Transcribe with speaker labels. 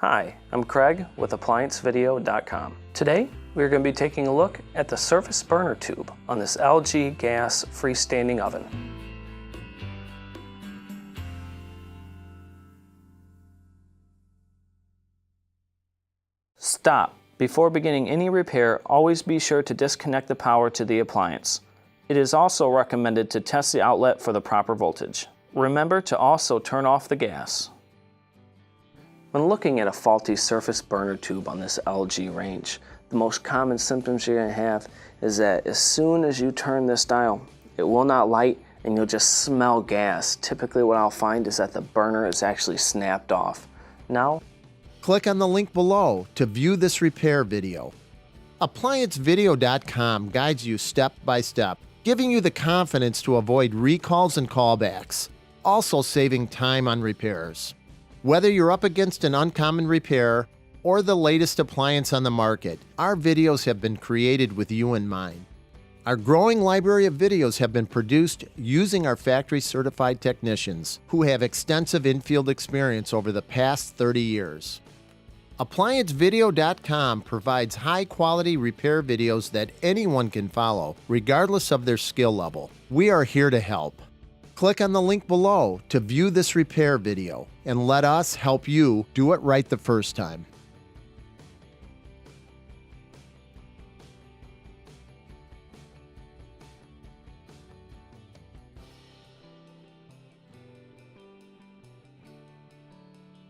Speaker 1: Hi, I'm Craig with ApplianceVideo.com. Today, we're going to be taking a look at the surface burner tube on this LG gas freestanding oven. Stop. Before beginning any repair, always be sure to disconnect the power to the appliance. It is also recommended to test the outlet for the proper voltage. Remember to also turn off the gas. When looking at a faulty surface burner tube on this LG range, the most common symptoms you're going to have is that as soon as you turn this dial, it will not light and you'll just smell gas. Typically what I'll find is that the burner is actually snapped off. Now,
Speaker 2: click on the link below to view this repair video. ApplianceVideo.com guides you step by step, giving you the confidence to avoid recalls and callbacks, also saving time on repairs. Whether you're up against an uncommon repair or the latest appliance on the market, our videos have been created with you in mind. Our growing library of videos have been produced using our factory-certified technicians who have extensive infield experience over the past 30 years. ApplianceVideo.com provides high-quality repair videos that anyone can follow, regardless of their skill level. We are here to help. Click on the link below to view this repair video and let us help you do it right the first time.